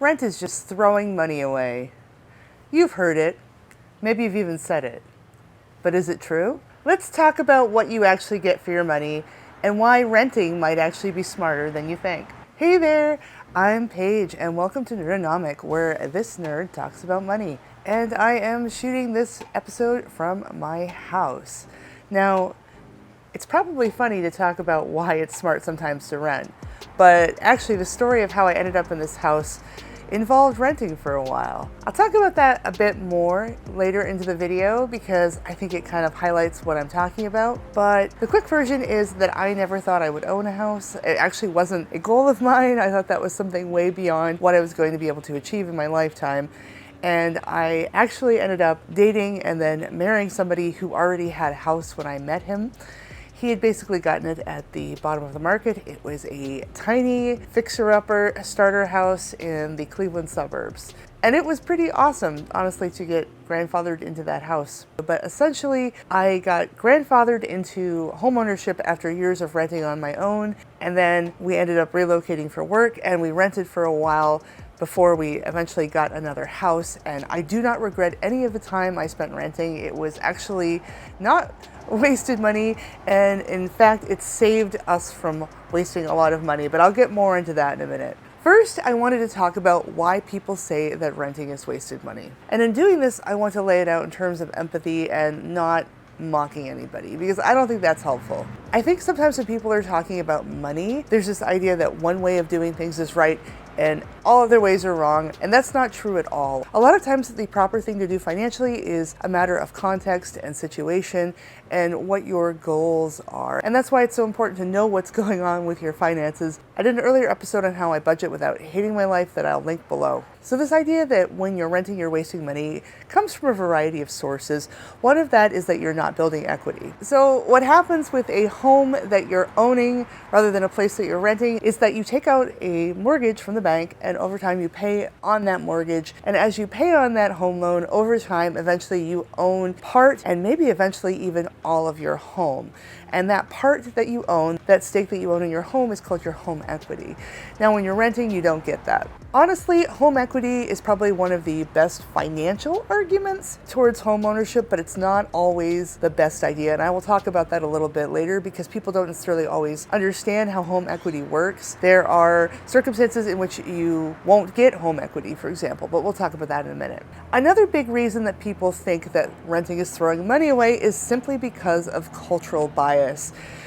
rent is just throwing money away. You've heard it. Maybe you've even said it. But is it true? Let's talk about what you actually get for your money and why renting might actually be smarter than you think. Hey there, I'm Paige and welcome to Nerdonomic, where this nerd talks about money. And I am shooting this episode from my house. Now, it's probably funny to talk about why it's smart sometimes to rent, but actually the story of how I ended up in this house involved renting for a while. I'll talk about that a bit more later into the video because I think it kind of highlights what I'm talking about. But the quick version is that I never thought I would own a house. It actually wasn't a goal of mine. I thought that was something way beyond what I was going to be able to achieve in my lifetime. And I actually ended up dating and then marrying somebody who already had a house when I met him. He had basically gotten it at the bottom of the market. It was a tiny fixer-upper starter house in the Cleveland suburbs. And it was pretty awesome, honestly, to get grandfathered into that house. But essentially, I got grandfathered into homeownership after years of renting on my own. And then we ended up relocating for work and we rented for a while before we eventually got another house. And I do not regret any of the time I spent renting. It was actually not wasted money, and in fact it saved us from wasting a lot of money, but I'll get more into that in a minute. First, I wanted to talk about why people say that renting is wasted money. And in doing this, I want to lay it out in terms of empathy and not mocking anybody, because I don't think that's helpful. I think sometimes when people are talking about money, there's this idea that one way of doing things is right and all other ways are wrong, and that's not true at all. A lot of times the proper thing to do financially is a matter of context and situation and what your goals are. And that's why it's so important to know what's going on with your finances. I did an earlier episode on how I budget without hating my life that I'll link below. So this idea that when you're renting, you're wasting money comes from a variety of sources. One of that is that you're not building equity. So what happens with a home that you're owning rather than a place that you're renting is that you take out a mortgage from the bank, and over time you pay on that mortgage. And as you pay on that home loan, over time, eventually you own part and maybe eventually even all of your home. And that part that you own, that stake that you own in your home, is called your home equity. Now, when you're renting, you don't get that. Honestly, home equity is probably one of the best financial arguments towards home ownership, but it's not always the best idea. And I will talk about that a little bit later because people don't necessarily always understand how home equity works. There are circumstances in which you won't get home equity, for example, but we'll talk about that in a minute. Another big reason that people think that renting is throwing money away is simply because of cultural bias.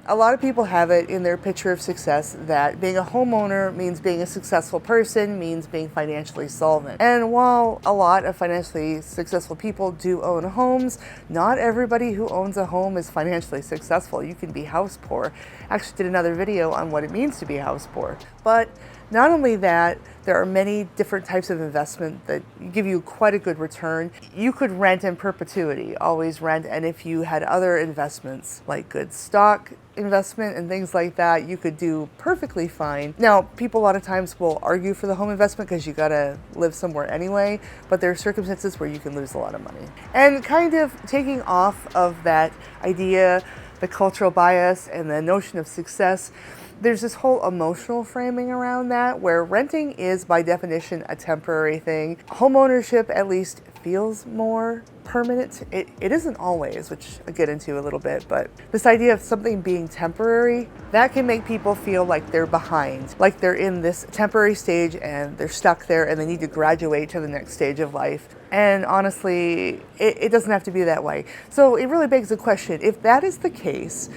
A lot of people have it in their picture of success that being a homeowner means being a successful person, means being financially solvent. And while a lot of financially successful people do own homes, not everybody who owns a home is financially successful. You can be house poor. I actually did another video on what it means to be house poor. But not only that, there are many different types of investment that give you quite a good return. You could rent in perpetuity, always rent, and if you had other investments like good stock investment and things like that, you could do perfectly fine. Now, people a lot of times will argue for the home investment because you gotta live somewhere anyway, but there are circumstances where you can lose a lot of money. And kind of taking off of that idea, the cultural bias and the notion of success, there's this whole emotional framing around that where renting is by definition a temporary thing. Home ownership at least feels more permanent. It isn't always, which I'll get into a little bit, but this idea of something being temporary, that can make people feel like they're behind, like they're in this temporary stage and they're stuck there and they need to graduate to the next stage of life. And honestly, it doesn't have to be that way. So it really begs the question, if that is the case,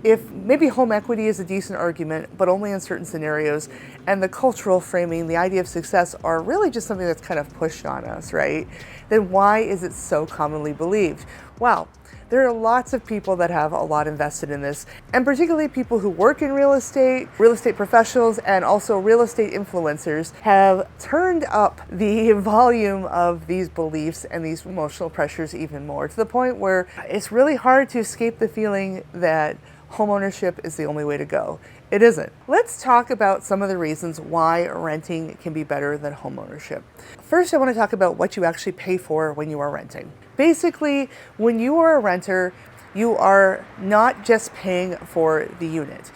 if maybe home equity is a decent argument, but only in certain scenarios, and the cultural framing, the idea of success are really just something that's kind of pushed on us, right? Then why is it so commonly believed? Well, there are lots of people that have a lot invested in this, and particularly people who work in real estate professionals, and also real estate influencers have turned up the volume of these beliefs and these emotional pressures even more, to the point where it's really hard to escape the feeling that homeownership is the only way to go. It isn't. Let's talk about some of the reasons why renting can be better than homeownership. First, I want to talk about what you actually pay for when you are renting. Basically, when you are a renter, you are not just paying for the unit.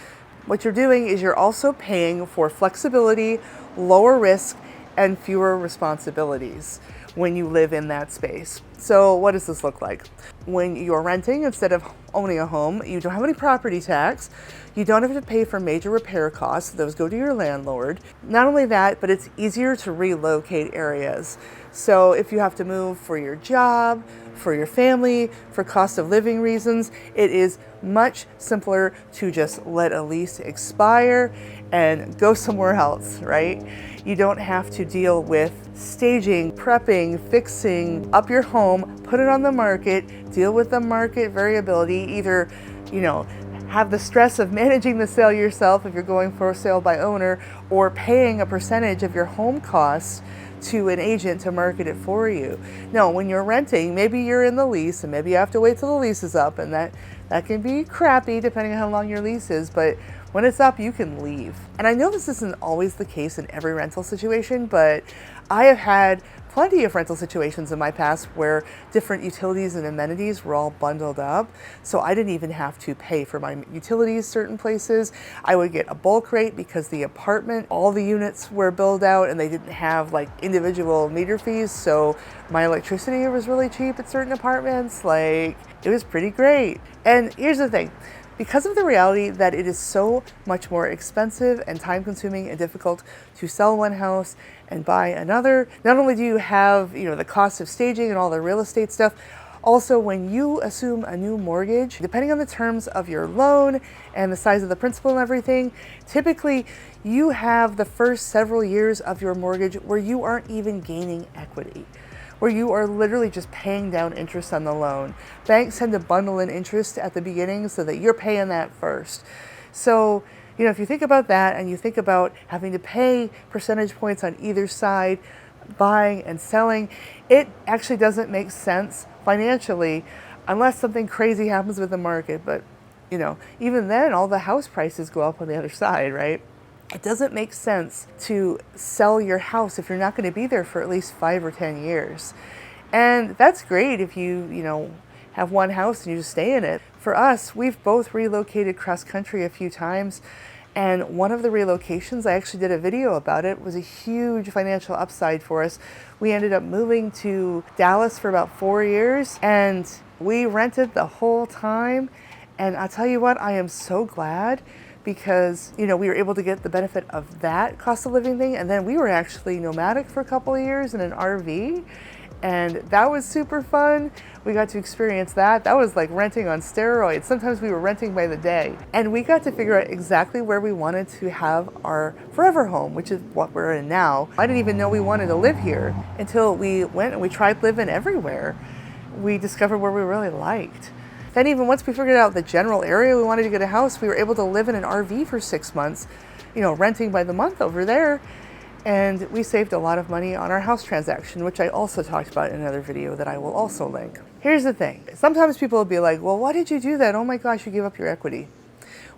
What you're doing is you're also paying for flexibility, lower risk, and fewer responsibilities when you live in that space. So what does this look like? When you're renting, instead of owning a home, you don't have any property tax. You don't have to pay for major repair costs. Those go to your landlord. Not only that, but it's easier to relocate areas. So if you have to move for your job, for your family, for cost of living reasons, it is much simpler to just let a lease expire and go somewhere else, right? You don't have to deal with staging, prepping, fixing up your home, put it on the market, deal with the market variability, either, have the stress of managing the sale yourself if you're going for a sale by owner, or paying a percentage of your home costs to an agent to market it for you. No, when you're renting, maybe you're in the lease and maybe you have to wait till the lease is up, and that can be crappy depending on how long your lease is, but when it's up, you can leave. And I know this isn't always the case in every rental situation, but I have had plenty of rental situations in my past where different utilities and amenities were all bundled up. So I didn't even have to pay for my utilities certain places. I would get a bulk rate because the apartment, all the units were billed out and they didn't have like individual meter fees. So my electricity was really cheap at certain apartments. Like, it was pretty great. And here's the thing. Because of the reality that it is so much more expensive and time consuming and difficult to sell one house and buy another, not only do you have, the cost of staging and all the real estate stuff, also when you assume a new mortgage, depending on the terms of your loan and the size of the principal and everything, typically you have the first several years of your mortgage where you aren't even gaining equity, where you are literally just paying down interest on the loan. Banks tend to bundle in interest at the beginning so that you're paying that first. So, if you think about that and you think about having to pay percentage points on either side, buying and selling, it actually doesn't make sense financially unless something crazy happens with the market. But, even then, all the house prices go up on the other side, right? It doesn't make sense to sell your house if you're not going to be there for at least 5 or 10 years. And that's great if you have one house and you just stay in it. For us, we've both relocated cross country a few times. And one of the relocations, I actually did a video about it, was a huge financial upside for us. We ended up moving to Dallas for about 4 years and we rented the whole time. And I'll tell you what, I am so glad, because we were able to get the benefit of that cost of living thing. And then we were actually nomadic for a couple of years in an RV, and that was super fun. We got to experience that. That was like renting on steroids. Sometimes we were renting by the day, and we got to figure out exactly where we wanted to have our forever home, which is what we're in now. I didn't even know we wanted to live here until we went and we tried living everywhere. We discovered where we really liked. Then even once we figured out the general area we wanted to get a house, we were able to live in an RV for 6 months, renting by the month over there. And we saved a lot of money on our house transaction, which I also talked about in another video that I will also link. Here's the thing. Sometimes people will be like, well, why did you do that? Oh my gosh, you gave up your equity.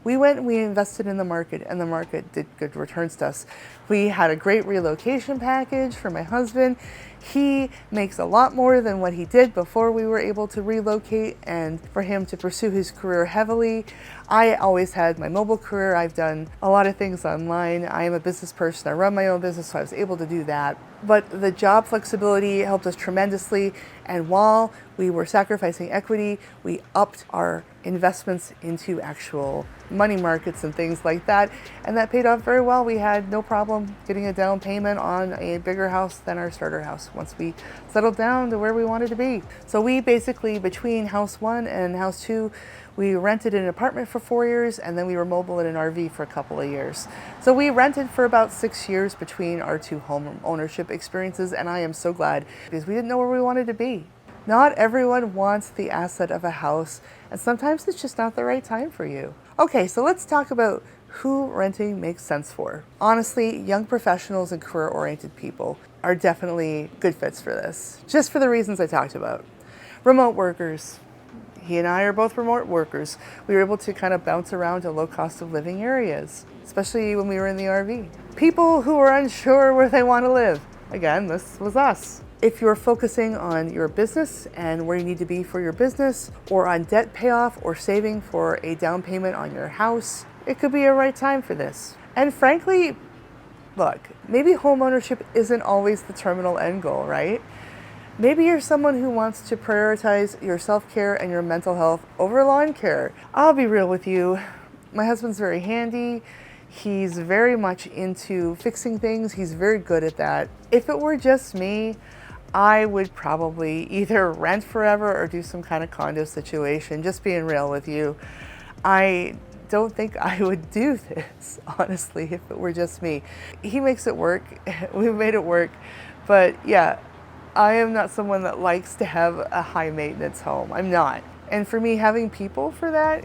We went and we invested in the market, and the market did good returns to us. We had a great relocation package for my husband. He makes a lot more than what he did before we were able to relocate, and for him to pursue his career heavily. I always had my mobile career. I've done a lot of things online. I am a business person. I run my own business, so I was able to do that. But the job flexibility helped us tremendously. And while we were sacrificing equity, we upped our investments into actual money markets and things like that. And that paid off very well. We had no problem getting a down payment on a bigger house than our starter house once we settled down to where we wanted to be. So we basically, between house 1 and house 2, we rented an apartment for 4 years, and then we were mobile in an RV for a couple of years. So we rented for about 6 years between our 2 home ownership experiences, and I am so glad, because we didn't know where we wanted to be. Not everyone wants the asset of a house, and sometimes it's just not the right time for you. Okay, so let's talk about who renting makes sense for. Honestly, young professionals and career-oriented people are definitely good fits for this, just for the reasons I talked about. Remote workers. He and I are both remote workers. We were able to kind of bounce around to low cost of living areas, especially when we were in the RV. People who are unsure where they want to live. Again, this was us. If you're focusing on your business and where you need to be for your business, or on debt payoff, or saving for a down payment on your house, it could be a right time for this. And frankly, Look, maybe homeownership isn't always the terminal end goal, right? Maybe you're someone who wants to prioritize your self-care and your mental health over lawn care. I'll be real with you. My husband's very handy. He's very much into fixing things. He's very good at that. If it were just me, I would probably either rent forever or do some kind of condo situation, just being real with you. I don't think I would do this, honestly, if it were just me. He makes it work. We've made it work. But yeah, I am not someone that likes to have a high maintenance home. I'm not. And for me, having people for that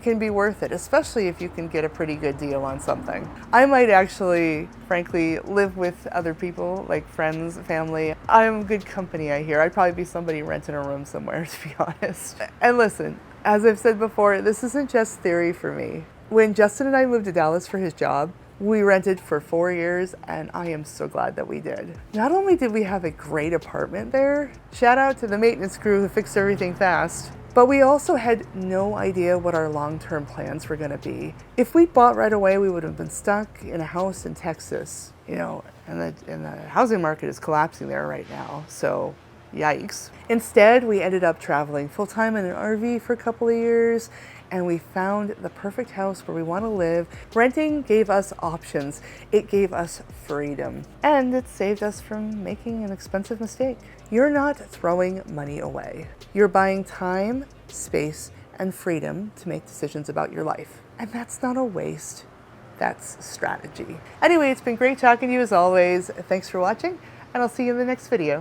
can be worth it, especially if you can get a pretty good deal on something. I might actually, frankly, live with other people, like friends, family. I'm good company, I hear. I'd probably be somebody renting a room somewhere, to be honest. And listen, as I've said before, this isn't just theory for me. When Justin and I moved to Dallas for his job, we rented for 4 years, and I am so glad that we did. Not only did we have a great apartment there, shout out to the maintenance crew who fixed everything fast, but we also had no idea what our long-term plans were gonna be. If we bought right away, we would have been stuck in a house in Texas, you know, and the housing market is collapsing there right now, so yikes. Instead, we ended up traveling full-time in an RV for a couple of years, and we found the perfect house where we want to live. Renting gave us options. It gave us freedom, and it saved us from making an expensive mistake. You're not throwing money away. You're buying time, space, and freedom to make decisions about your life. And that's not a waste. That's strategy. Anyway, it's been great talking to you as always. Thanks for watching, and I'll see you in the next video.